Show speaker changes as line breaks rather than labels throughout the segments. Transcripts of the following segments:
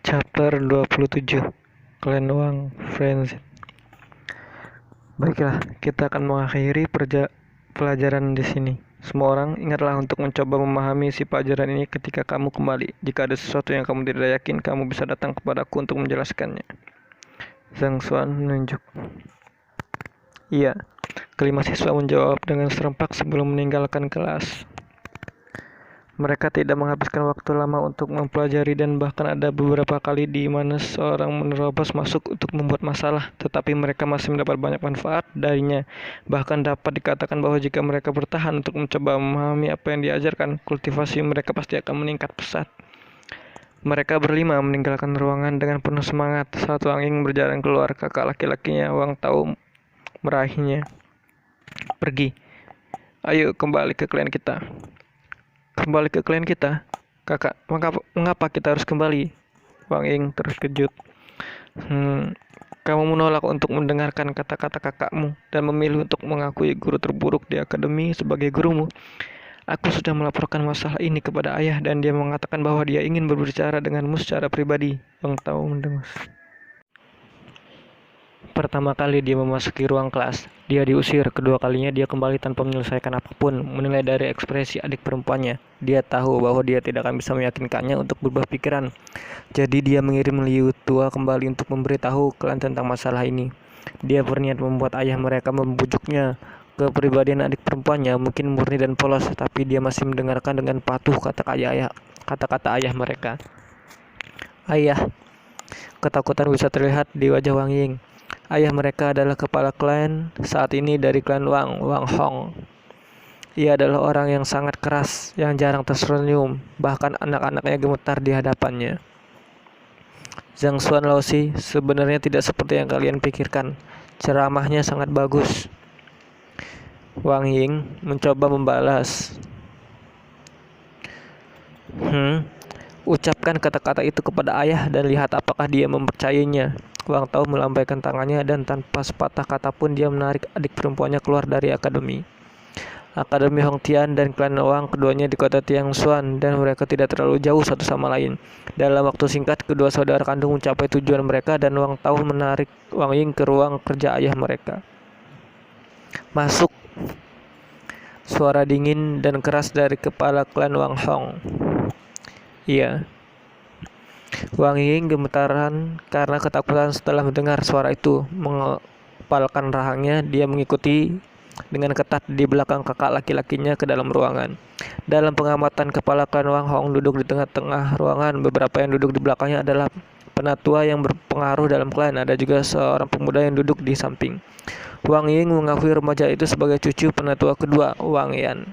Chapter 27 Clan Wang Friends. Baiklah, kita akan mengakhiri pelajaran di sini. Semua orang, ingatlah untuk mencoba memahami isi pelajaran ini ketika kamu kembali. Jika ada sesuatu yang kamu tidak yakin, kamu bisa datang kepadaku untuk menjelaskannya. Zhang Xuan menunjuk. Iya, kelima siswa menjawab dengan serempak sebelum meninggalkan kelas. Mereka tidak menghabiskan waktu lama untuk mempelajari dan bahkan ada beberapa kali di mana seorang menerobos masuk untuk membuat masalah, tetapi mereka masih mendapat banyak manfaat darinya. Bahkan dapat dikatakan bahwa jika mereka bertahan untuk mencoba memahami apa yang diajarkan, kultivasi mereka pasti akan meningkat pesat. Mereka berlima meninggalkan ruangan dengan penuh semangat saat Wang Ying berjalan keluar. Kakak laki-lakinya Wang Tao meraihnya. Pergi. Ayo kembali ke klan kita. Kembali ke klan kita? Kakak, mengapa kita harus kembali? Wang Ying terkejut. Kamu menolak untuk mendengarkan kata-kata kakakmu dan memilih untuk mengakui guru terburuk di akademi sebagai gurumu. Aku sudah melaporkan masalah ini kepada ayah dan dia mengatakan bahwa dia ingin berbicara denganmu secara pribadi. Wang Tao mendengus. Pertama kali dia memasuki ruang kelas, dia diusir. Kedua kalinya dia kembali tanpa menyelesaikan apapun. Menilai dari ekspresi adik perempuannya, dia tahu bahwa dia tidak akan bisa meyakinkannya untuk berubah pikiran. Jadi dia mengirim Liu Tua kembali untuk memberitahu klan tentang masalah ini. Dia berniat membuat ayah mereka membujuknya. Kepribadian adik perempuannya mungkin murni dan polos, tapi dia masih mendengarkan dengan patuh kata-kata ayah mereka. Ayah, ketakutan bisa terlihat di wajah Wang Ying. Ayah mereka adalah kepala klan saat ini dari klan Wang Hong. Ia adalah orang yang sangat keras, yang jarang tersenyum, bahkan anak-anaknya gemetar di hadapannya. Zhang Xuan Laozi sebenarnya tidak seperti yang kalian pikirkan. Ceramahnya sangat bagus. Wang Ying mencoba membalas. Ucapkan kata-kata itu kepada ayah dan lihat apakah dia mempercayainya. Wang Tao melambaikan tangannya dan tanpa sepatah kata pun dia menarik adik perempuannya keluar dari akademi. Akademi Hong Tian dan klan Wang keduanya di kota Tiangshuan dan mereka tidak terlalu jauh satu sama lain. Dalam waktu singkat, kedua saudara kandung mencapai tujuan mereka dan Wang Tao menarik Wang Ying ke ruang kerja ayah mereka. Masuk. Suara dingin dan keras dari kepala klan Wang Hong. Iya. Wang Ying gemetaran karena ketakutan setelah mendengar suara itu. Mengepalkan rahangnya, dia mengikuti dengan ketat di belakang kakak laki-lakinya ke dalam ruangan. Dalam pengamatan, kepala klan Wang Hong duduk di tengah-tengah ruangan. Beberapa yang duduk di belakangnya adalah penatua yang berpengaruh dalam klan. Ada juga seorang pemuda yang duduk di samping. Wang Ying mengakui remaja itu sebagai cucu penatua kedua, Wang Yan.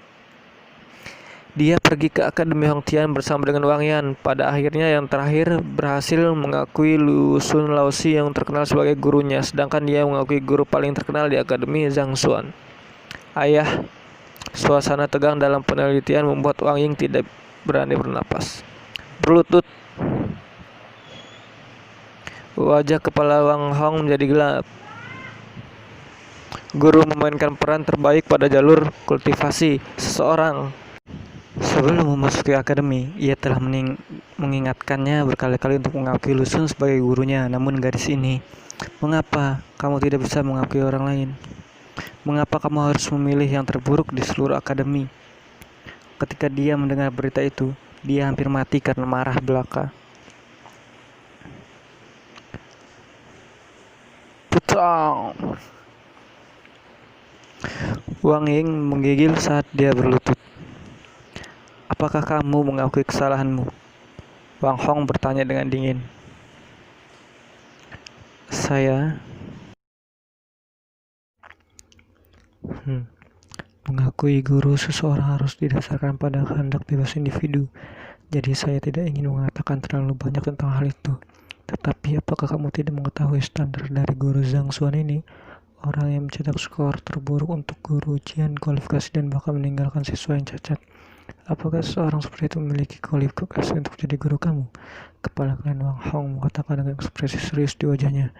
Dia pergi ke Akademi Hong Tian bersama dengan Wang Yan. Pada akhirnya yang terakhir berhasil mengakui Lu Sun Laozi yang terkenal sebagai gurunya, sedangkan dia mengakui guru paling terkenal di Akademi, Zhang Xuan. Ayah, suasana tegang dalam penelitian membuat Wang Ying tidak berani bernapas. Berlutut. Wajah kepala Wang Hong menjadi gelap. Guru memainkan peran terbaik pada jalur kultivasi seseorang. Sebelum memasuki akademi, ia telah mengingatkannya berkali-kali untuk mengakui Lu Sun sebagai gurunya. Namun gadis ini, mengapa kamu tidak bisa mengakui orang lain? Mengapa kamu harus memilih yang terburuk di seluruh akademi? Ketika dia mendengar berita itu, dia hampir mati karena marah belaka. Putang! Wang Ying menggigil saat dia berlutut. Apakah kamu mengakui kesalahanmu? Wang Hong bertanya dengan dingin. Saya mengakui guru seseorang harus didasarkan pada kehendak bebas individu. Jadi saya tidak ingin mengatakan terlalu banyak tentang hal itu. Tetapi apakah kamu tidak mengetahui standar dari guru Zhang Xuan ini? Orang yang mencetak skor terburuk untuk guru ujian, kualifikasi, dan bahkan meninggalkan siswa yang cacat. Apakah seseorang seperti itu memiliki kualifikasi untuk jadi guru kamu? Kepala klan Wang Hong mengatakan dengan ekspresi serius di wajahnya.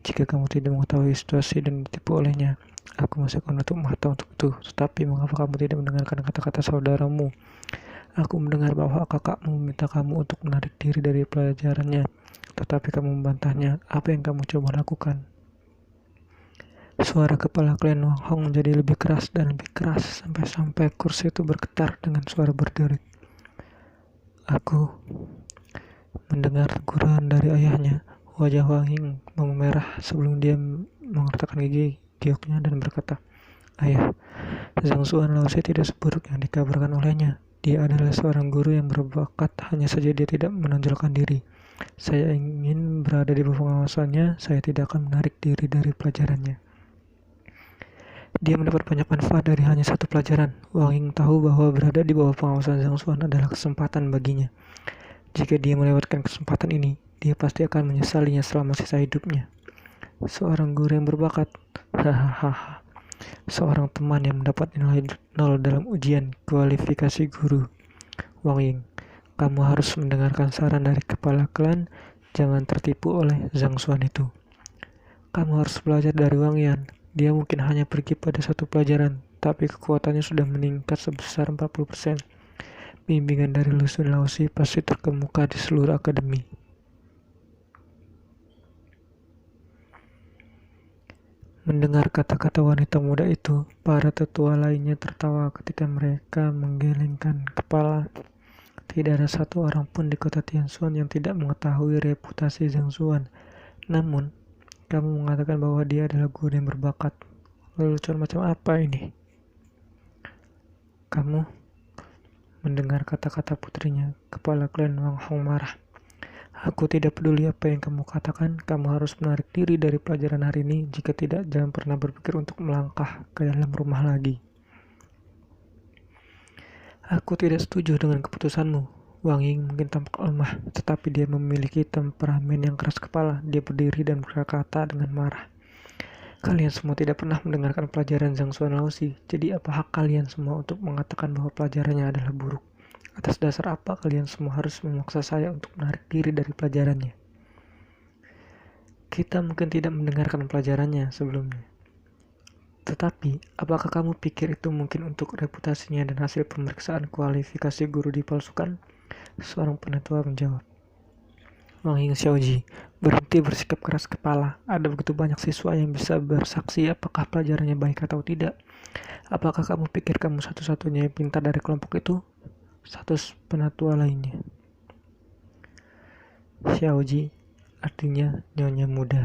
Jika kamu tidak mengetahui situasi dan ditipu olehnya, aku masih akan menutup mata untuk itu. Tetapi mengapa kamu tidak mendengarkan kata-kata saudaramu? Aku mendengar bahwa kakakmu meminta kamu untuk menarik diri dari pelajarannya. tetapi kamu membantahnya. Apa yang kamu coba lakukan? Suara kepala Klan Wang Hong menjadi lebih keras dan lebih keras sampai kursi itu bergetar dengan suara berderit. Aku mendengar teguran dari ayahnya. Wajah Wang Ying memerah sebelum dia mengertakkan gigi gioknya dan berkata, "Ayah, Zhang Xuan Laozi tidak seburuk yang dikabarkan olehnya. Dia adalah seorang guru yang berbakat, hanya saja dia tidak menonjolkan diri. Saya ingin berada di bawah pengawasannya, saya tidak akan menarik diri dari pelajarannya." Dia mendapat banyak manfaat dari hanya satu pelajaran. Wang Ying tahu bahwa berada di bawah pengawasan Zhang Xuan adalah kesempatan baginya. Jika dia melewatkan kesempatan ini, dia pasti akan menyesalinya selama sisa hidupnya. Seorang guru yang berbakat. Hahaha. Seorang teman yang mendapat nilai 0 dalam ujian kualifikasi guru. Wang Ying, kamu harus mendengarkan saran dari kepala klan. Jangan tertipu oleh Zhang Xuan itu. Kamu harus belajar dari Wang Yan. Dia mungkin hanya pergi pada satu pelajaran, tapi kekuatannya sudah meningkat sebesar 40%. Bimbingan dari Lu Xun Laozi pasti terkemuka di seluruh akademi. Mendengar kata-kata wanita muda itu, para tetua lainnya tertawa ketika mereka menggelengkan kepala. Tidak ada satu orang pun di kota Tianxuan yang tidak mengetahui reputasi Zhang Xuan. Namun, kamu mengatakan bahwa dia adalah guru yang berbakat. Lelucon macam apa ini? Kamu mendengar kata-kata putrinya, kepala klan Wang Hong marah. Aku tidak peduli apa yang kamu katakan, kamu harus menarik diri dari pelajaran hari ini. Jika tidak, jangan pernah berpikir untuk melangkah ke dalam rumah lagi. Aku tidak setuju dengan keputusanmu. Wang Ying mungkin tampak lemah, tetapi dia memiliki temperamen yang keras kepala. Dia berdiri dan berkata dengan marah. Kalian semua tidak pernah mendengarkan pelajaran Zhang Xuan Laozi, jadi apa hak kalian semua untuk mengatakan bahwa pelajarannya adalah buruk? Atas dasar apa kalian semua harus memaksa saya untuk menarik diri dari pelajarannya? Kita mungkin tidak mendengarkan pelajarannya sebelumnya. Tetapi, apakah kamu pikir itu mungkin untuk reputasinya dan hasil pemeriksaan kualifikasi guru dipalsukan? Seorang penatua menjawab. Wang Ying Xiaoji, berhenti bersikap keras kepala. Ada begitu banyak siswa yang bisa bersaksi apakah pelajarannya baik atau tidak. Apakah kamu pikir kamu satu-satunya yang pintar dari kelompok itu? Satu penatua lainnya. Xiaoji artinya nyonya muda.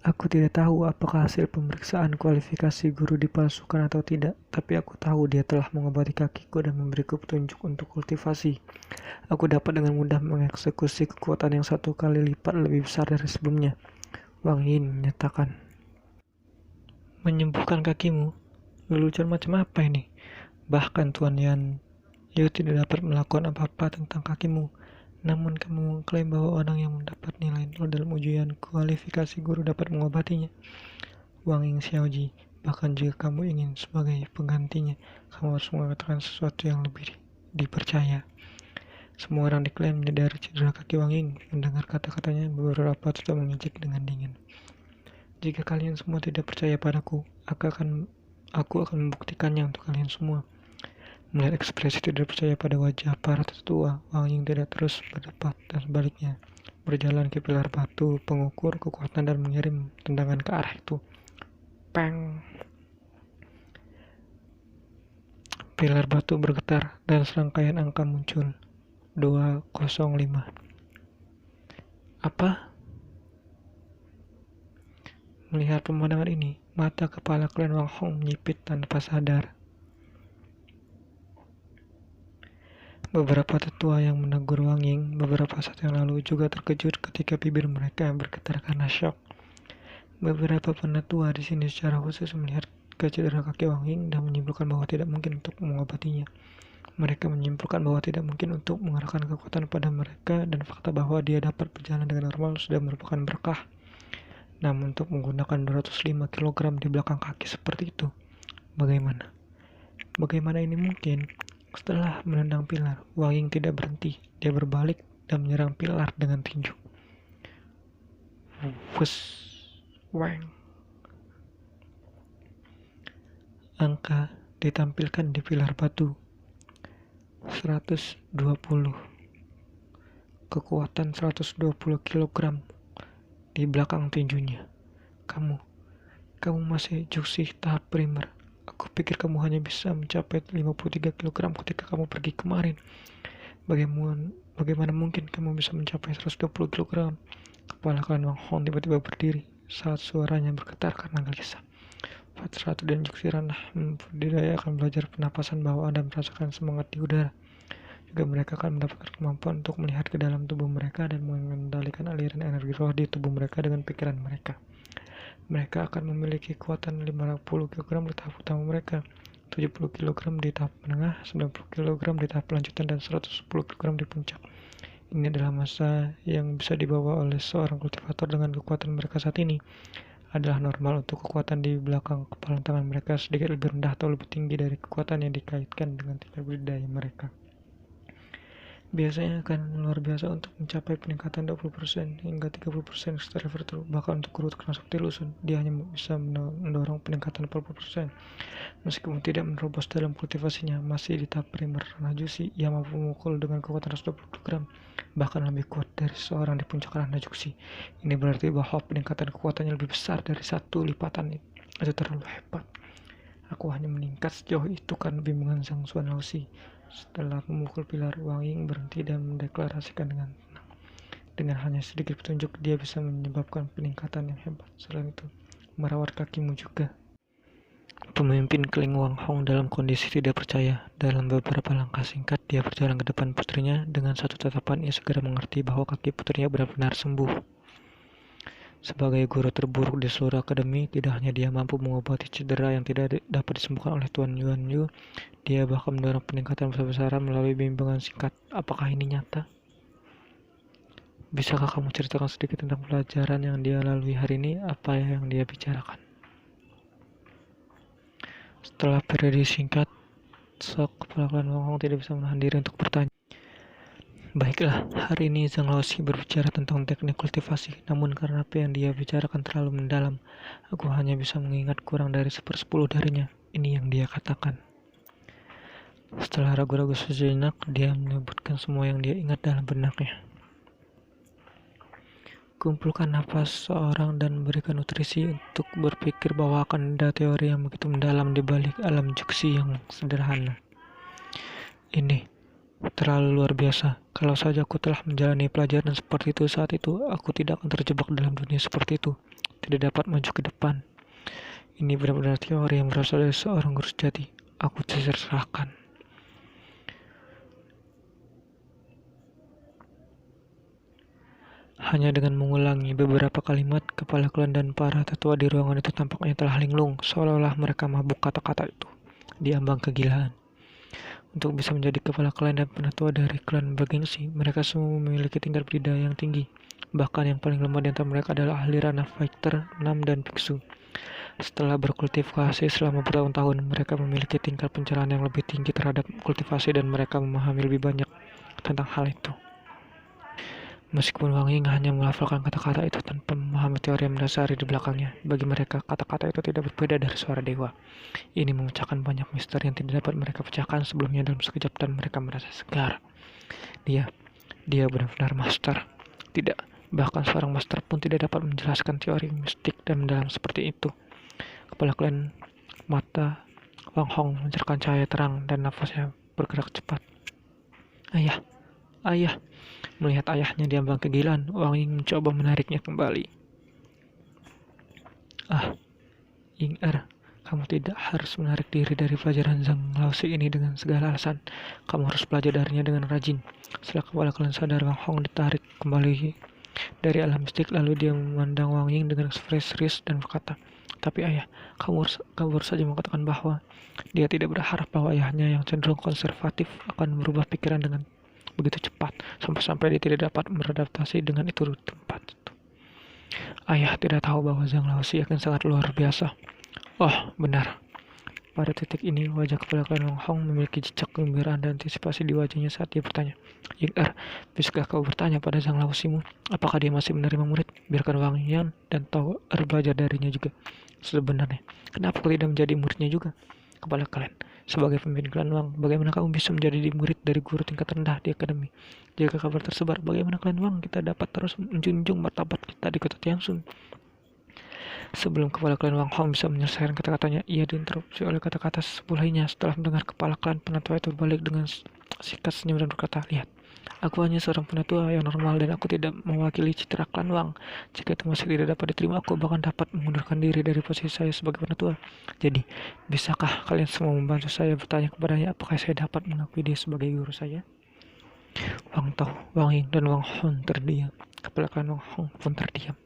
Aku tidak tahu apakah hasil pemeriksaan kualifikasi guru dipalsukan atau tidak, tapi aku tahu dia telah mengobati kakiku dan memberiku petunjuk untuk kultivasi. Aku dapat dengan mudah mengeksekusi kekuatan yang 1 kali lipat lebih besar dari sebelumnya. Wang Yin menyatakan. Menyembuhkan kakimu? Lelucon macam apa ini? Bahkan Tuan Yan Liu tidak dapat melakukan apa-apa tentang kakimu. Namun kamu mengklaim bahwa orang yang mendapat nilai 0 dalam ujian kualifikasi guru dapat mengobatinya. Wang Ying Xiaoji, bahkan jika kamu ingin sebagai penggantinya, kamu harus mengatakan sesuatu yang lebih dipercaya. Semua orang diklaim menyadari cedera kaki Wang Ying. Mendengar kata-katanya, beberapa tetap mengejek dengan dingin. Jika kalian semua tidak percaya padaku, aku akan membuktikannya untuk kalian semua. Melihat ekspresi tidak percaya pada wajah para tetua, Wang Ying tidak terus berdebat dan sebaliknya berjalan ke pilar batu pengukur kekuatan dan mengirim tendangan ke arah itu. Peng! Pilar batu bergetar dan serangkaian angka muncul. 205. Apa? Melihat pemandangan ini, mata kepala klan Wang Hong menyipit tanpa sadar. Beberapa tetua yang menegur Wang Ying beberapa saat yang lalu juga terkejut ketika bibir mereka bergetar karena syok. Beberapa penatua di sini secara khusus melihat cedera kaki Wang Ying dan menyimpulkan bahwa tidak mungkin untuk mengobatinya. Mereka menyimpulkan bahwa tidak mungkin untuk mengerahkan kekuatan pada mereka dan fakta bahwa dia dapat berjalan dengan normal sudah merupakan berkah. Namun untuk menggunakan 205 kg di belakang kaki seperti itu, bagaimana? Bagaimana ini mungkin? Setelah menendang pilar, Wang Ying tidak berhenti. Dia berbalik dan menyerang pilar dengan tinju. Wus, wang. Angka ditampilkan di pilar batu. 120. kekuatan 120 kg di belakang tinjunya. Kamu masih juksi tahap primer. Aku pikir kamu hanya bisa mencapai 53 kg ketika kamu pergi kemarin. Bagaimana mungkin kamu bisa mencapai 120 kg? Kepala Klan Wang Hong tiba-tiba berdiri saat suaranya bergetar karena gelisah. Fat 1 dan Juksi Ranah budidaya akan belajar pernapasan bawah dan merasakan semangat di udara. Juga mereka akan mendapatkan kemampuan untuk melihat ke dalam tubuh mereka dan mengendalikan aliran energi roh di tubuh mereka dengan pikiran mereka. Mereka akan memiliki kekuatan 50 kg di tahap utama mereka, 70 kg di tahap menengah, 90 kg di tahap lanjutan, dan 110 kg di puncak. Ini adalah masa yang bisa dibawa oleh seorang kultivator dengan kekuatan mereka saat ini. Adalah normal untuk kekuatan di belakang kepala tangan mereka sedikit lebih rendah atau lebih tinggi dari kekuatan yang dikaitkan dengan tingkat budidaya mereka. Biasanya akan luar biasa untuk mencapai peningkatan 20% hingga 30% secara virtual. Bahkan untuk Groot seperti Lusun, dia hanya bisa mendorong peningkatan 40%. Meskipun tidak menerobos dalam kultivasinya, masih di tahap primer ranah Juksi, ia mampu memukul dengan kekuatan 120 kg, bahkan lebih kuat dari seorang di puncak ranah Juksi. Ini berarti bahwa peningkatan kekuatannya lebih besar dari 1 lipatan. Itu terlalu hebat. Aku hanya meningkat sejauh itu karena bimbingan Sang Xuan Laozi. Setelah memukul pilar, Wang Ying berhenti dan mendeklarasikan dengan tenang. Dengan hanya sedikit petunjuk, dia bisa menyebabkan peningkatan yang hebat. Selain itu, merawat kakimu juga. Pemimpin Klan Wang Hong dalam kondisi tidak percaya. Dalam beberapa langkah singkat, dia berjalan ke depan putrinya. Dengan satu tatapan, ia segera mengerti bahwa kaki putrinya benar-benar sembuh. Sebagai guru terburuk di seluruh akademi, tidak hanya dia mampu mengobati cedera yang tidak dapat disembuhkan oleh Tuan Yuan Yu, dia bahkan mendorong peningkatan besar-besaran melalui bimbingan singkat. Apakah ini nyata? Bisakah kamu ceritakan sedikit tentang pelajaran yang dia lalui hari ini? Apa yang dia bicarakan? Setelah periode singkat, kepala Klan Wang Hong tidak bisa menahan diri untuk bertanya. Baiklah, hari ini Zhang Laozi berbicara tentang teknik kultivasi, namun karena apa yang dia bicarakan terlalu mendalam, aku hanya bisa mengingat kurang dari 1/10 darinya. Ini yang dia katakan. Setelah ragu-ragu sejenak, dia menyebutkan semua yang dia ingat dalam benaknya. Kumpulkan napas seorang dan berikan nutrisi untuk berpikir bahwa akan ada teori yang begitu mendalam di balik alam Juksi yang sederhana. Ini terlalu luar biasa. Kalau saja aku telah menjalani pelajaran seperti itu saat itu, aku tidak akan terjebak dalam dunia seperti itu, tidak dapat maju ke depan. Ini benar-benar teori yang berasal dari seorang guru sejati. Aku terserahkan. Hanya dengan mengulangi beberapa kalimat, kepala klan dan para tetua di ruangan itu tampaknya telah linglung, seolah-olah mereka mabuk kata-kata itu, diambang kegilaan. Untuk bisa menjadi kepala klan dan penatua dari klan bergengsi, mereka semua memiliki tingkat budidaya yang tinggi. Bahkan yang paling lemah di antara mereka adalah ahli ranah fighter 6 dan biksu. Setelah berkultivasi selama bertahun-tahun, mereka memiliki tingkat pencerahan yang lebih tinggi terhadap kultivasi dan mereka memahami lebih banyak tentang hal itu. Meskipun Wang Ying hanya melafalkan kata-kata itu tanpa memahami teori yang mendasari di belakangnya, bagi mereka kata-kata itu tidak berbeda dari suara dewa. Ini memecahkan banyak misteri yang tidak dapat mereka pecahkan sebelumnya dalam sekejap dan mereka merasa segar. Dia benar-benar master. Tidak, bahkan seorang master pun tidak dapat menjelaskan teori mistik dan mendalam seperti itu. Kepala klan mata Wang Hong memancarkan cahaya terang dan nafasnya bergerak cepat. Ayah. Melihat ayahnya diambang kegilaan, Wang Ying mencoba menariknya kembali. Ying kamu tidak harus menarik diri dari pelajaran Zhang Laozi ini dengan segala alasan. Kamu harus belajar darinya dengan rajin. Setelah kepala klan sadar, Wang Hong ditarik kembali dari alam mistik, lalu dia memandang Wang Ying dengan ekspresi serius dan berkata, tapi ayah, kamu baru saja mengatakan bahwa dia tidak berharap bahwa ayahnya yang cenderung konservatif akan merubah pikiran dengan begitu cepat, sampai-sampai dia tidak dapat beradaptasi dengan itu di tempat itu. Ayah tidak tahu bahwa Zhang Laozi akan sangat luar biasa. Oh, benar. Pada titik ini, wajah kepala klan Wang Hong memiliki jejak kegembiraan dan antisipasi di wajahnya saat dia bertanya, Ying bisakah kau bertanya pada Zhang Laozi-mu, apakah dia masih menerima murid? Biarkan Wang Yan dan Tao belajar darinya juga. Sebenarnya, kenapa kau tidak menjadi muridnya juga? Kepala klan, Sebagai pemimpin klan Wang, bagaimana kamu bisa menjadi murid dari guru tingkat rendah di akademi? Jika kabar tersebar, bagaimana klan Wang kita dapat terus menjunjung martabat kita di kota Tianxun? Sebelum kepala klan Wang Hong bisa menyelesaikan kata-katanya, ia diinterupsi oleh kata-kata sebelahnya. Setelah mendengar kepala klan penatua itu balik dengan sikat senyum dan berkata, lihat, aku hanya seorang penatua yang normal dan aku tidak mewakili citra klan Wang. Jika itu masih tidak dapat diterima, aku bahkan dapat mengundurkan diri dari posisi saya sebagai penatua. Jadi, bisakah kalian semua membantu saya bertanya kepadanya apakah saya dapat mengakui dia sebagai guru saya? Wang Tao, Wang Ying, dan Wang Hong terdiam. Kepala klan Wang Hong pun terdiam.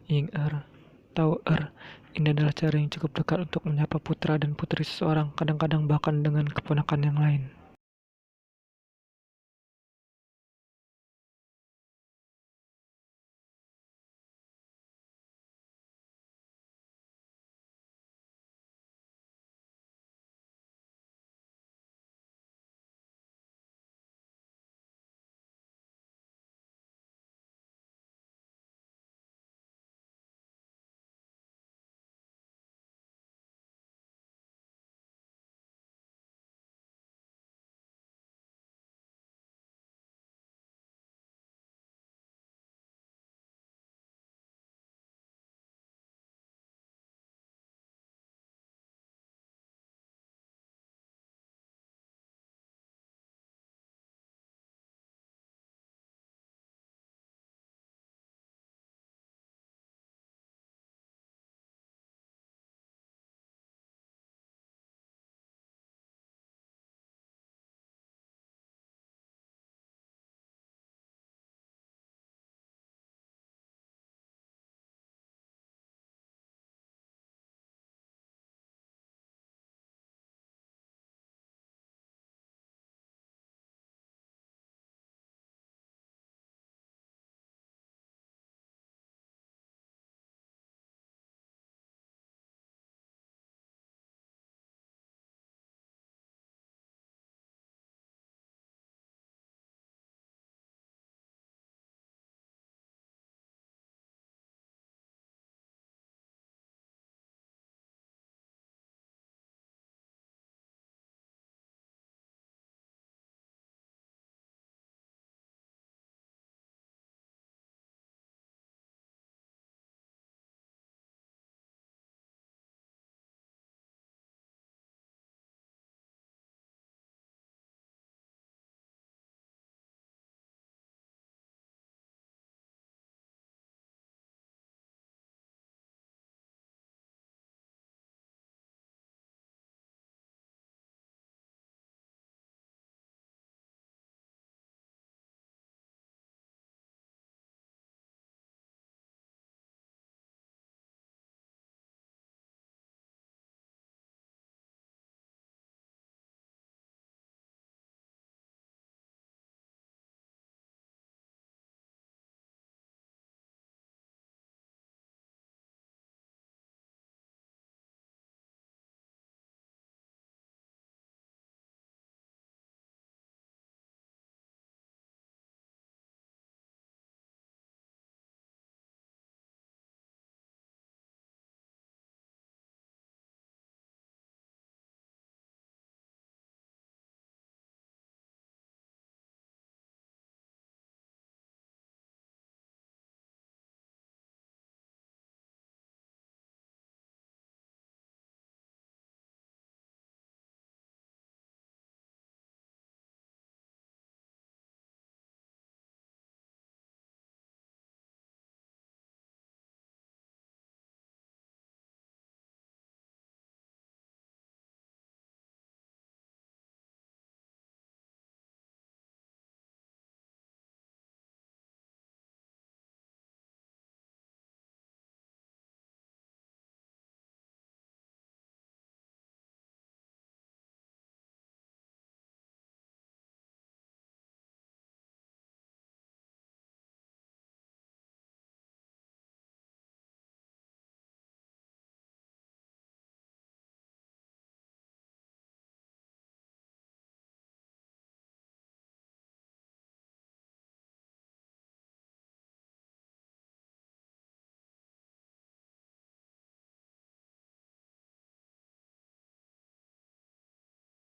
Ying Tao ini adalah cara yang cukup dekat untuk menyapa putra dan putri seseorang, kadang-kadang bahkan dengan keponakan yang lain.